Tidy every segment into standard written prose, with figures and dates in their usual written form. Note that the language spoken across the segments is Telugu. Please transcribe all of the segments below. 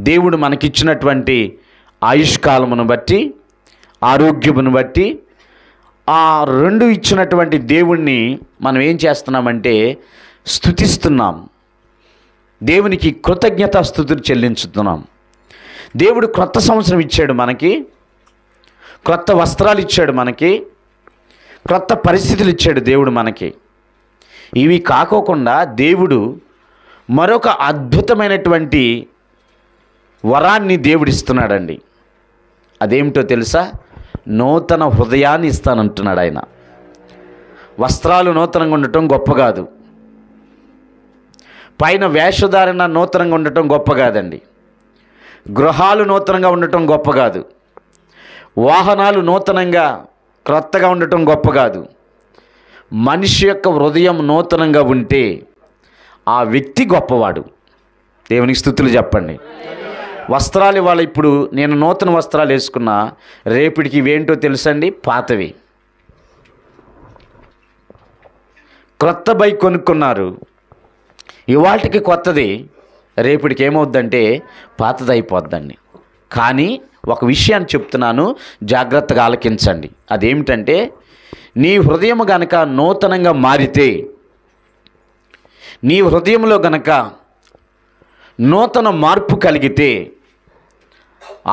దేవుడు మనకిచ్చినటువంటి ఆయుష్కాలమును బట్టి, ఆరోగ్యమును బట్టి, ఆ రెండు ఇచ్చినటువంటి దేవుణ్ణి మనం ఏం చేస్తున్నామంటే స్తుతిస్తున్నాం. దేవునికి కృతజ్ఞతాస్తుతులు చెల్లించుతున్నాం. దేవుడు క్రొత్త సంవత్సరం ఇచ్చాడు మనకి, క్రొత్త వస్త్రాలు ఇచ్చాడు మనకి, క్రొత్త పరిస్థితులు ఇచ్చాడు దేవుడు మనకి. ఇవి కాకోకుండా దేవుడు మరొక అద్భుతమైనటువంటి వరాన్ని దేవుడిస్తున్నాడండి. అదేమిటో తెలుసా? నూతన హృదయాన్ని ఇస్తానంటున్నాడు ఆయన. వస్త్రాలు నూతనంగా ఉండటం గొప్ప కాదు, పైన వేషధారణ నూతనంగా ఉండటం గొప్ప కాదండి, గృహాలు నూతనంగా ఉండటం గొప్ప కాదు, వాహనాలు నూతనంగా క్రొత్తగా ఉండటం గొప్ప కాదు. మనిషి యొక్క హృదయం నూతనంగా ఉంటే ఆ వ్యక్తి గొప్పవాడు. దేవునికి స్తుతులు చెప్పండి. వస్త్రాలు ఇవాళ ఇప్పుడు నేను నూతన వస్త్రాలు వేసుకున్నా, రేపటికి ఇవేంటో తెలుసండి? పాతవి. క్రొత్త బైక్ కొనుక్కున్నారు, ఇవాళకి కొత్తది, రేపటికి ఏమవుద్దంటే పాతది అయిపోద్దండి. కానీ ఒక విషయాన్ని చెప్తున్నాను, జాగ్రత్తగా ఆలకించండి. అదేమిటంటే, నీ హృదయం గనక నూతనంగా మారితే, నీ హృదయంలో గనక నూతన మార్పు కలిగితే,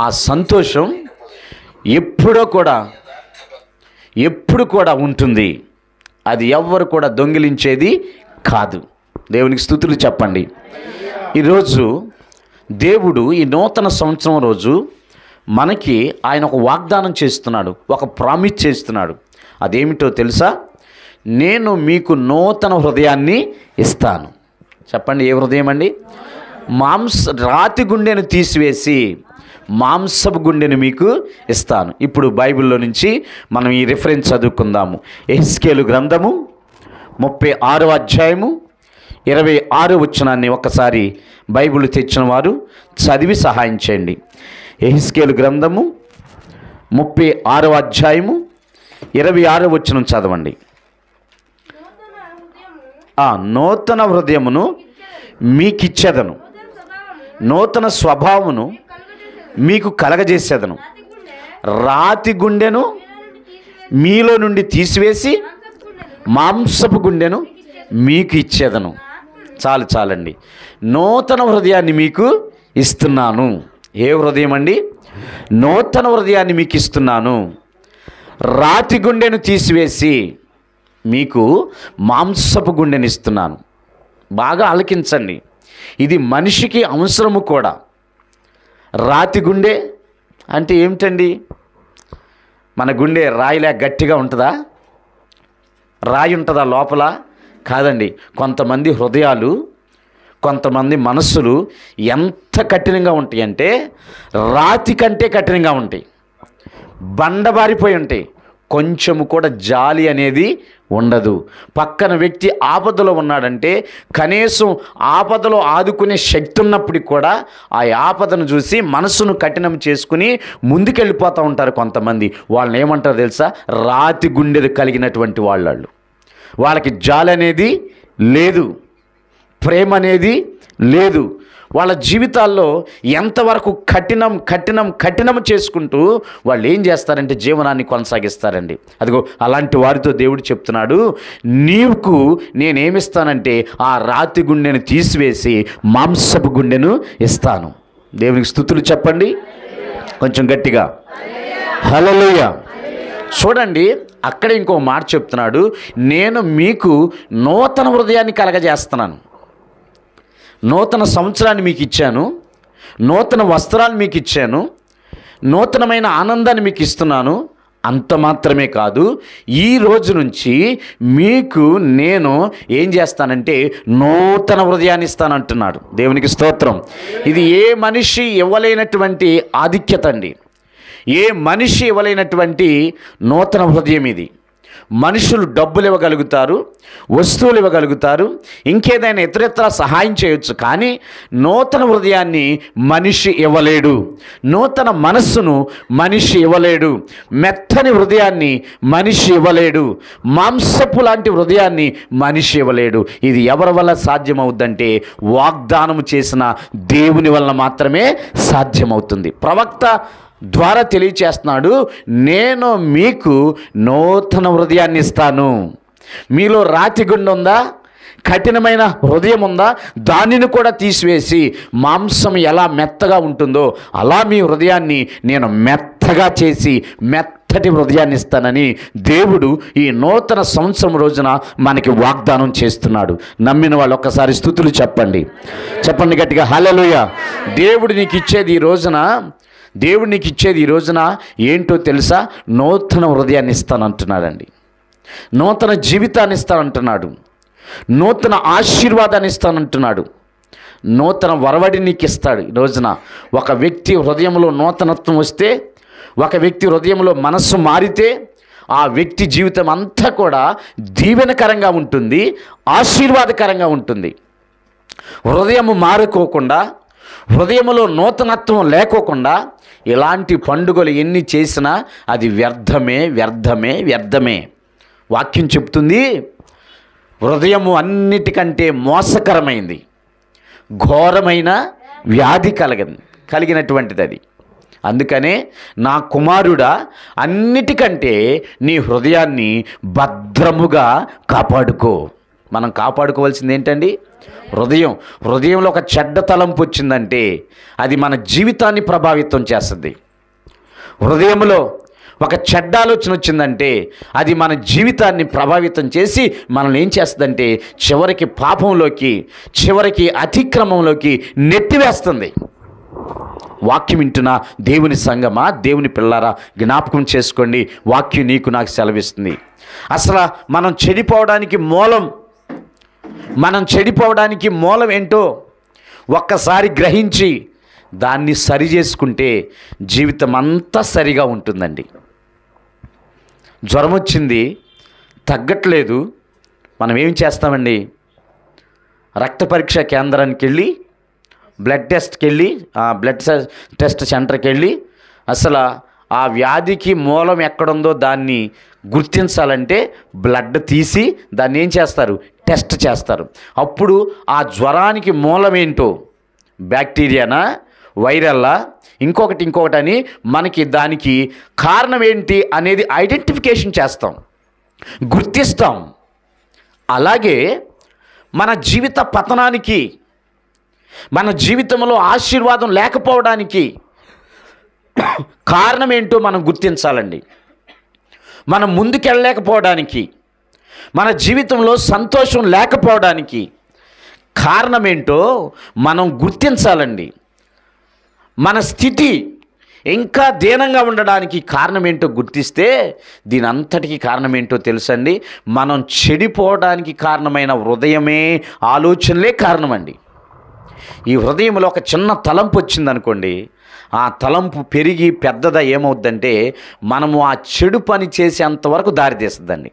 ఆ సంతోషం ఎప్పుడు కూడా ఉంటుంది. అది ఎవ్వరు కూడా దొంగిలించేది కాదు. దేవునికి స్తుతులు చెప్పండి. ఈరోజు దేవుడు ఈ నూతన సంవత్సరం రోజు మనకి ఆయన ఒక వాగ్దానం చేస్తున్నాడు, ఒక ప్రామిస్ చేస్తున్నాడు. అదేమిటో తెలుసా? నేను మీకు నూతన హృదయాన్ని ఇస్తాను. చెప్పండి, ఏ హృదయం అండి? రాతి గుండెను తీసివేసి మాంసపు గుండెను మీకు ఇస్తాను. ఇప్పుడు బైబిల్లో నుంచి మనం ఈ రిఫరెన్స్ చదువుకుందాము. యెహెజ్కేలు గ్రంథము 36వ అధ్యాయము 26వ వచనాన్ని ఒకసారి బైబిల్ తెచ్చిన వారు చదివి సహాయం చేయండి. యెహెజ్కేలు గ్రంథము 36వ అధ్యాయము 26వ వచనం చదవండి. నూతన హృదయమును మీకిచ్చేదను, నూతన స్వభావమును మీకు కలగజేసేదను, రాతి గుండెను మీలో నుండి తీసివేసి మాంసపు గుండెను మీకు ఇచ్చేదను. చాలండి. నూతన హృదయాన్ని మీకు ఇస్తున్నాను. ఏ హృదయం అండి? నూతన హృదయాన్ని మీకు ఇస్తున్నాను. రాతి గుండెను తీసివేసి మీకు మాంసపు గుండెని ఇస్తున్నాను. బాగా ఆలకించండి, ఇది మనిషికి అవసరము కూడా. రాతి గుండె అంటే ఏమిటండి? మన గుండె రాయిలా గట్టిగా ఉంటుందా? రాయి ఉంటుందా లోపల? కాదండి. కొంతమంది హృదయాలు, కొంతమంది మనస్సులు ఎంత కఠినంగా ఉంటాయి అంటే రాతి కంటే కఠినంగా ఉంటాయి, బండబారిపోయి ఉంటాయి. కొంచెము కూడా జాలి అనేది ఉండదు. పక్కన వ్యక్తి ఆపదలో ఉన్నాడంటే కనీసం ఆపదలో ఆదుకునే శక్తి ఉన్నప్పటికి కూడా ఆ ఆపదను చూసి మనసును కఠినం చేసుకుని ముందుకెళ్ళిపోతూ ఉంటారు కొంతమంది. వాళ్ళని ఏమంటారు తెలుసా? రాతి గుండెలు కలిగినటువంటి వాళ్ళకి జాలి అనేది లేదు, ప్రేమ అనేది లేదు. వాళ్ళ జీవితాల్లో ఎంతవరకు కఠినం చేసుకుంటూ వాళ్ళు ఏం చేస్తారంటే జీవనాన్ని కొనసాగిస్తారండి. అదిగో అలాంటి వారితో దేవుడు చెప్తున్నాడు, నీకు నేనేమిస్తానంటే ఆ రాతి గుండెను తీసివేసి మాంసపు గుండెను ఇస్తాను. దేవునికి స్తుతులు చెప్పండి కొంచెం గట్టిగా. హల్లెలూయా. చూడండి, అక్కడ ఇంకో మాట చెప్తున్నాడు, నేను మీకు నూతన హృదయాన్ని కలగజేస్తున్నాను. నూతన సంవత్సరాన్ని మీకు ఇచ్చాను, నూతన వస్త్రాలు మీకు ఇచ్చాను, నూతనమైన ఆనందాన్ని మీకు ఇస్తున్నాను. అంత మాత్రమే కాదు, ఈ రోజు నుంచి మీకు నేను ఏం చేస్తానంటే నూతన హృదయాన్ని ఇస్తానంటున్నాడు. దేవునికి స్తోత్రం. ఇది ఏ మనిషి ఇవ్వలేనటువంటి ఆధిక్యత అండి. ఏ మనిషి ఇవ్వలేనటువంటి నూతన హృదయం ఇది. మనుషులు డబ్బులు ఇవ్వగలుగుతారు, వస్తువులు ఇవ్వగలుగుతారు, ఇంకేదైనా ఇతరత్ర సహాయం చేయొచ్చు, కానీ నూతన హృదయాన్ని మనిషి ఇవ్వలేడు. నూతన మనస్సును మనిషి ఇవ్వలేడు. మెత్తని హృదయాన్ని మనిషి ఇవ్వలేడు. మాంసపు లాంటి హృదయాన్ని మనిషి ఇవ్వలేడు. ఇది ఎవరి వల్ల సాధ్యమవుద్దంటే వాగ్దానం చేసిన దేవుని వలన మాత్రమే సాధ్యమవుతుంది. ప్రవక్త ద్వారా తెలియచేస్తున్నాడు, నేను మీకు నూతన హృదయాన్ని ఇస్తాను. మీలో రాతి గుండె ఉందా, కఠినమైన హృదయం ఉందా, దానిని కూడా తీసివేసి మాంసం ఎలా మెత్తగా ఉంటుందో అలా మీ హృదయాన్ని నేను మెత్తగా చేసి మెత్తటి హృదయాన్ని ఇస్తానని దేవుడు ఈ నూతన సంవత్సరం రోజున మనకి వాగ్దానం చేస్తున్నాడు. నమ్మిన వాళ్ళు ఒక్కసారి స్తుతులు చెప్పండి గట్టిగా, హల్లెలూయా. దేవుడు నీకు ఇచ్చేది ఈ రోజున ఏంటో తెలుసా? నూతన హృదయాన్ని ఇస్తానంటున్నాడండి. నూతన జీవితాన్ని ఇస్తానంటున్నాడు. నూతన ఆశీర్వాదాన్ని ఇస్తానంటున్నాడు. నూతన వరవడి నీకు ఇస్తాడు. ఈ రోజున ఒక వ్యక్తి హృదయంలో నూతనత్వం వస్తే, ఒక వ్యక్తి హృదయంలో మనస్సు మారితే ఆ వ్యక్తి జీవితం అంతా కూడా దీవెనకరంగా ఉంటుంది, ఆశీర్వాదకరంగా ఉంటుంది. హృదయం మారుకోకుండా, హృదయంలో నూతనత్వం లేకోకుండా ఇలాంటి పండుగలు ఎన్ని చేసినా అది వ్యర్థమే. వాక్యం చెప్తుంది, హృదయము అన్నిటికంటే మోసకరమైంది, ఘోరమైన వ్యాధి కలిగినటువంటిది అది. అందుకనే నా కుమారుడా, అన్నిటికంటే నీ హృదయాన్ని భద్రముగా కాపాడుకో. మనం కాపాడుకోవాల్సింది ఏంటండి? హృదయంలో ఒక చెడ్డ తలంపు వచ్చిందంటే అది మన జీవితాన్ని ప్రభావితం చేస్తుంది. హృదయంలో ఒక చెడ్డ ఆలోచన వచ్చిందంటే అది మన జీవితాన్ని ప్రభావితం చేసి మనల్ని ఏం చేస్తుందంటే చివరికి పాపంలోకి, చివరికి అతిక్రమంలోకి నెట్టివేస్తుంది. వాక్యం వింటున్న దేవుని సంగమా, దేవుని పిల్లారా, జ్ఞాపకం చేసుకోండి, వాక్యం నీకు నాకు సెలవిస్తుంది. అసలు మనం చెడిపోవడానికి మూలం ఏంటో ఒక్కసారి గ్రహించి దాన్ని సరి చేసుకుంటే జీవితం అంతా సరిగా ఉంటుందండి. జ్వరం వచ్చింది, తగ్గట్లేదు, మనం ఏం చేస్తామండి? రక్త పరీక్ష కేంద్రానికి వెళ్ళి, బ్లడ్ టెస్ట్ సెంటర్కి వెళ్ళి అసలు ఆ వ్యాధికి మూలం ఎక్కడుందో దాన్ని గుర్తించాలంటే బ్లడ్ తీసి దాన్ని ఏం చేస్తారు? టెస్ట్ చేస్తారు. అప్పుడు ఆ జ్వరానికి మూలం ఏంటో, బ్యాక్టీరియానా, వైరల్లా, ఇంకొకటి అని మనకి దానికి కారణం ఏంటి అనేది ఐడెంటిఫికేషన్ చేస్తాం, గుర్తిస్తాం. అలాగే మన జీవిత పతనానికి, మన జీవితంలో ఆశీర్వాదం లేకపోవడానికి కారణం ఏంటో మనం గుర్తించాలండి. మనం ముందుకెళ్ళలేకపోవడానికి, మన జీవితంలో సంతోషం లేకపోవడానికి కారణం ఏంటో మనం గుర్తించాలండి. మన స్థితి ఇంకా దీనంగా ఉండడానికి కారణం ఏంటో గుర్తిస్తే దీని అంతటికీ కారణం ఏంటో తెలుసండి? మనం చెడిపోవడానికి కారణమైన హృదయమే, ఆలోచనలే కారణమండి. ఈ హృదయంలో ఒక చిన్న తలంపు వచ్చిందనుకోండి, ఆ తలంపు పెరిగి పెద్దదా ఏమవుద్దంటే మనము ఆ చెడు పని చేసేంతవరకు దారితీస్తుందండి.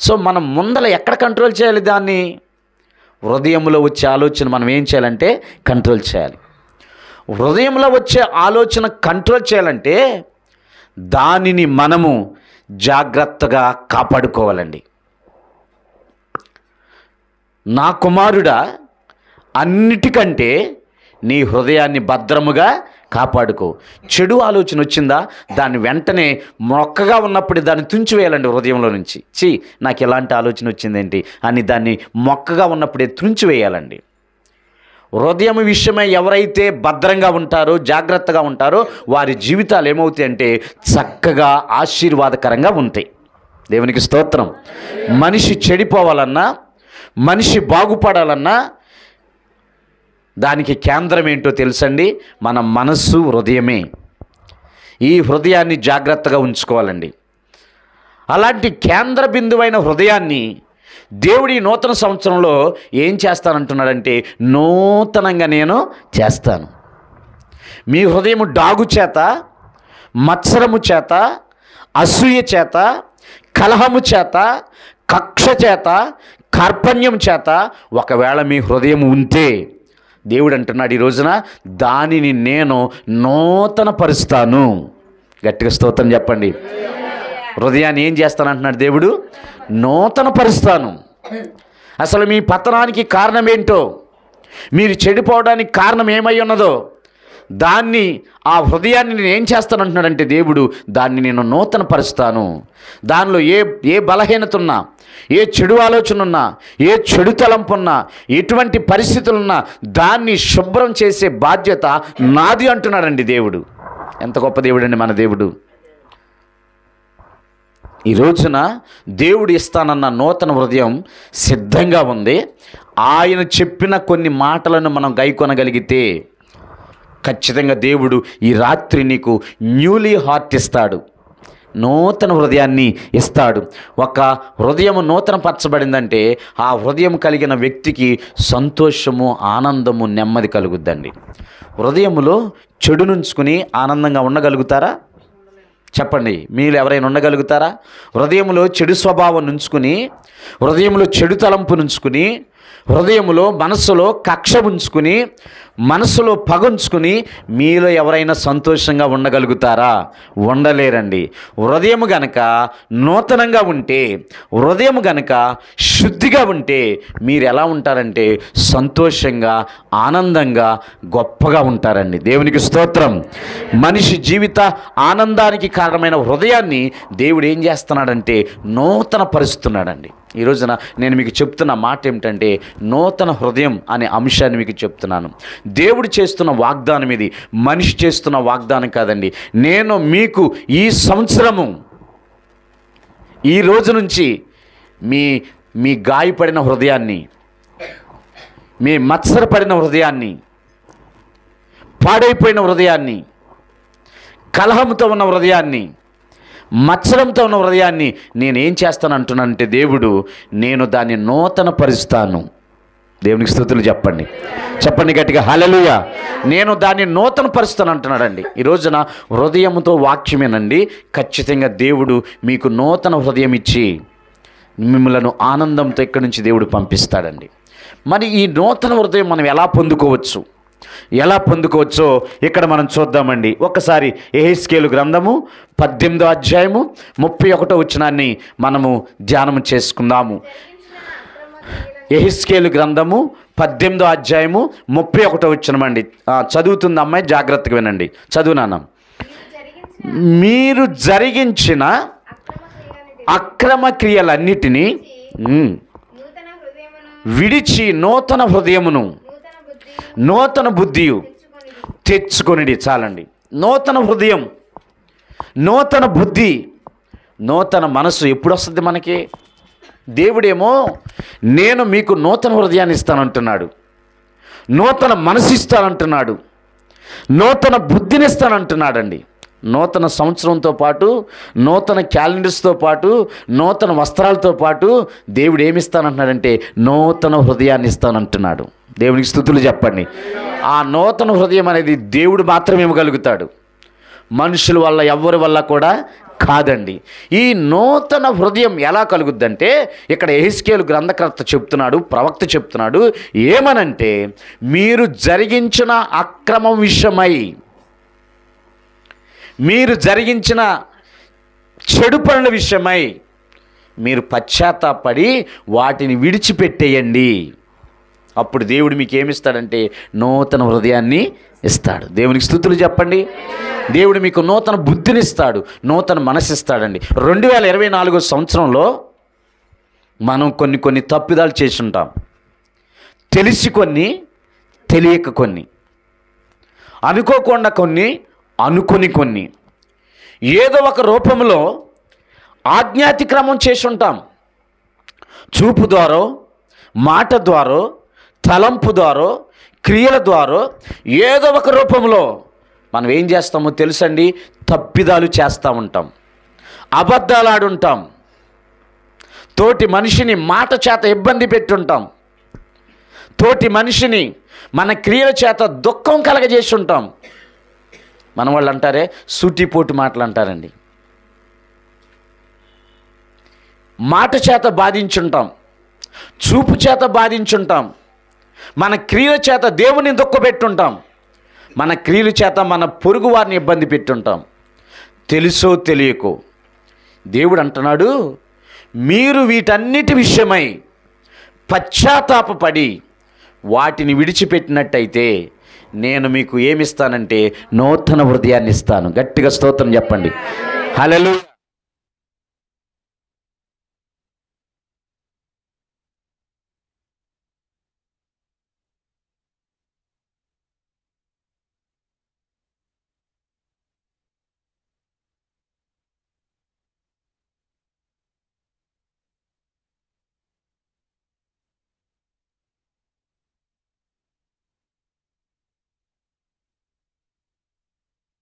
సో మనం ముందర ఎక్కడ కంట్రోల్ చేయాలి? దాన్ని హృదయంలో వచ్చే ఆలోచన మనం ఏం చేయాలంటే కంట్రోల్ చేయాలి. హృదయంలో వచ్చే ఆలోచన కంట్రోల్ చేయాలంటే దానిని మనము జాగ్రత్తగా కాపాడుకోవాలండి. నా కుమారుడా, అన్నిటికంటే నీ హృదయాన్ని భద్రముగా కాపాడుకో. చెడు ఆలోచన వచ్చిందా, దాన్ని వెంటనే మొక్కగా ఉన్నప్పుడు దాన్ని తుంచివేయాలండి హృదయంలో నుంచి. నాకు ఎలాంటి ఆలోచన వచ్చిందేంటి అని దాన్ని మొక్కగా ఉన్నప్పుడే తుంచివేయాలండి. హృదయం విషయమై ఎవరైతే భద్రంగా ఉంటారో, జాగ్రత్తగా ఉంటారో వారి జీవితాలు ఏమవుతాయంటే చక్కగా ఆశీర్వాదకరంగా ఉంటాయి. దేవునికి స్తోత్రం. మనిషి చెడిపోవాలన్నా, మనిషి బాగుపడాలన్నా దానికి కేంద్రం ఏంటో తెలుసండి? మన మనస్సు, హృదయమే. ఈ హృదయాన్ని జాగ్రత్తగా ఉంచుకోవాలండి. అలాంటి కేంద్ర బిందువైన హృదయాన్ని దేవుడి నూతన సంవత్సరంలో ఏం చేస్తానంటున్నాడంటే నూతనంగా నేను చేస్తాను. మీ హృదయము డాగు చేత, మత్సరము చేత, అసూయ చేత, కలహము చేత, కక్ష చేత, కార్పణ్యం చేత ఒకవేళ మీ హృదయం ఉంటే దేవుడు అంటున్నాడు ఈ రోజున దానిని నేను నూతన పరుస్తాను. గట్టిగా స్తోత్రం చెప్పండి. హృదయాన్ని ఏం చేస్తానంటున్నాడు దేవుడు? నూతన పరుస్తాను. అసలు మీ పతనానికి కారణం ఏంటో, మీరు చెడిపోవడానికి కారణం ఏమై ఉన్నదో దాన్ని, ఆ హృదయాన్ని నేను ఏం చేస్తానంటున్నాడంటే దేవుడు, దాన్ని నేను నూతన పరుస్తాను. దానిలో ఏ బలహీనత ఉన్నా, ఏ చెడు ఆలోచన ఉన్నా, ఏ చెడు తలంపు ఉన్నా, ఎటువంటి పరిస్థితులున్నా దాన్ని శుభ్రం చేసే బాధ్యత నాది అంటున్నాడండి దేవుడు. ఎంత గొప్ప దేవుడు అండి మన దేవుడు. ఈ రోజున దేవుడు ఇస్తానన్న నూతన హృదయం సిద్ధంగా ఉంది. ఆయన చెప్పిన కొన్ని మాటలను మనం గైకొనగలిగితే ఖచ్చితంగా దేవుడు ఈ రాత్రి నీకు న్యూలీ హార్ట్ ఇస్తాడు, నూతన హృదయాన్ని ఇస్తాడు. ఒక హృదయం నూతన పరచబడిందంటే ఆ హృదయం కలిగిన వ్యక్తికి సంతోషము, ఆనందము, నెమ్మది కలుగుద్దండి. హృదయములో చెడు నుంచుకుని ఆనందంగా ఉండగలుగుతారా? చెప్పండి, మీరు ఎవరైనా ఉండగలుగుతారా? హృదయంలో చెడు స్వభావం నుంచుకుని, హృదయంలో చెడు తలంపు నుంచుకుని, హృదయంలో మనస్సులో కక్ష ఉంచుకుని, మనస్సులో పగుంచుకుని మీలో ఎవరైనా సంతోషంగా ఉండగలుగుతారా? ఉండలేరండి. హృదయం గనక నూతనంగా ఉంటే, హృదయం గనక శుద్ధిగా ఉంటే మీరు ఎలా ఉంటారంటే సంతోషంగా, ఆనందంగా, గొప్పగా ఉంటారండి. దేవునికి స్తోత్రం. మనిషి జీవిత ఆనందానికి కారణమైన హృదయాన్ని దేవుడు ఏం చేస్తున్నాడంటే నూతన పరుస్తున్నాడండి. ఈ రోజున నేను మీకు చెప్తున్న మాట ఏమిటంటే నూతన హృదయం అనే అంశాన్ని మీకు చెప్తున్నాను. దేవుడు చేస్తున్న వాగ్దానం ఇది, మనిషి చేస్తున్న వాగ్దానం కాదండి. నేను మీకు ఈ సంవత్సరము, ఈ రోజు నుంచి మీ గాయపడిన హృదయాన్ని, మీ మత్సరపడిన హృదయాన్ని, పాడైపోయిన హృదయాన్ని, కలహంతో ఉన్న హృదయాన్ని, మత్సరంతో ఉన్న హృదయాన్ని నేనేం చేస్తాను అంటున్నానంటే దేవుడు, నేను దాన్ని నూతన పరుస్తాను. దేవునికి స్తుతులు చెప్పండి, చెప్పండి గట్టిగా హల్లెలూయా. నేను దాన్ని నూతన పరుస్తాను అంటున్నాడండి. ఈ రోజున హృదయంతో వాక్యమేనండి. ఖచ్చితంగా దేవుడు మీకు నూతన హృదయం ఇచ్చి మిమ్మల్ని ఆనందంతో ఇక్కడి నుంచి దేవుడు పంపిస్తాడండి. మరి ఈ నూతన హృదయం మనం ఎలా పొందుకోవచ్చో ఇక్కడ మనం చూద్దామండి. ఒక్కసారి యెహెజ్కేలు గ్రంథము 18వ అధ్యాయము 31వ వచనాన్ని మనము ధ్యానం చేసుకుందాము. యెహెజ్కేలు గ్రంథము 18వ అధ్యాయము 31వ వచనం అండి. చదువుతుంది అమ్మాయి, జాగ్రత్తగా వినండి. చదువునాన్న. మీరు జరిగించిన అక్రమ క్రియలన్నిటినీ విడిచి నూతన హృదయమును, నూతన బుద్ధియు తెచ్చుకొనిడి. చాలండి. నూతన హృదయం, నూతన బుద్ధి, నూతన మనసు ఎప్పుడు వస్తుంది మనకి? దేవుడేమో నేను మీకు నూతన హృదయాన్ని ఇస్తానంటున్నాడు, నూతన మనసు ఇస్తానంటున్నాడు, నూతన బుద్ధిని ఇస్తానంటున్నాడండి. నూతన సంవత్సరంతో పాటు, నూతన క్యాలెండర్స్తో పాటు, నూతన వస్త్రాలతో పాటు దేవుడు ఏమిస్తానంటున్నాడంటే నూతన హృదయాన్ని ఇస్తానంటున్నాడు. దేవునికి స్తుతులు చెప్పండి. ఆ నూతన హృదయం అనేది దేవుడు మాత్రమే ఇవ్వగలుగుతాడు, మనుషుల వల్ల, ఎవరి వల్ల కూడా కాదండి. ఈ నూతన హృదయం ఎలా కలుగుద్దంటే ఇక్కడ యెహెజ్కేలు గ్రంథకర్త చెప్తున్నాడు, ప్రవక్త చెప్తున్నాడు ఏమనంటే, మీరు జరిగించిన అక్రమం విషయమై, మీరు జరిగించిన చెడు పనుల విషయమై మీరు పశ్చాత్తాపడి వాటిని విడిచిపెట్టేయండి. అప్పుడు దేవుడు మీకు ఏమిస్తాడంటే నూతన హృదయాన్ని ఇస్తాడు. దేవునికి స్తుతులు చెప్పండి. దేవుడు మీకు నూతన బుద్ధిని ఇస్తాడు, నూతన మనసు ఇస్తాడండి. 2024 సంవత్సరంలో మనం కొన్ని తప్పిదాలు చేసి ఉంటాం. తెలిసి కొన్ని, తెలియక కొన్ని, అనుకోకుండా కొన్ని, అనుకొని కొన్ని, ఏదో ఒక రూపంలో ఆజ్ఞాతిక్రమం చేసి ఉంటాం. చూపు ద్వారా, మాట ద్వారా, తలంపు ద్వారా, క్రియల ద్వారా, ఏదో ఒక రూపంలో మనం ఏం చేస్తామో తెలుసండి, తప్పిదాలు చేస్తూ ఉంటాం, అబద్ధాలు ఆడుంటాం, తోటి మనిషిని మాట చేత ఇబ్బంది పెట్టుంటాం, తోటి మనిషిని మన క్రియల చేత దుఃఖం కలగజేసి ఉంటాం. మన వాళ్ళు అంటారే సూటిపోటు మాటలు అంటారండి. మాట చేత బాధించుంటాం, చూపు చేత బాధించుంటాం, మన క్రియల చేత దేవుని దుఃఖపెట్టుంటాం, మన క్రియల చేత మన పొరుగు వారిని ఇబ్బంది పెట్టుంటాం. తెలుసో తెలియకో దేవుడు అంటున్నాడు, మీరు వీటన్నిటి విషయమై పశ్చాత్తాపపడి వాటిని విడిచిపెట్టినట్టయితే నేను మీకు ఏమిస్తానంటే నూతన హృదయాన్ని ఇస్తాను. గట్టిగా స్తోత్రం చెప్పండి. హల్లెలూయా.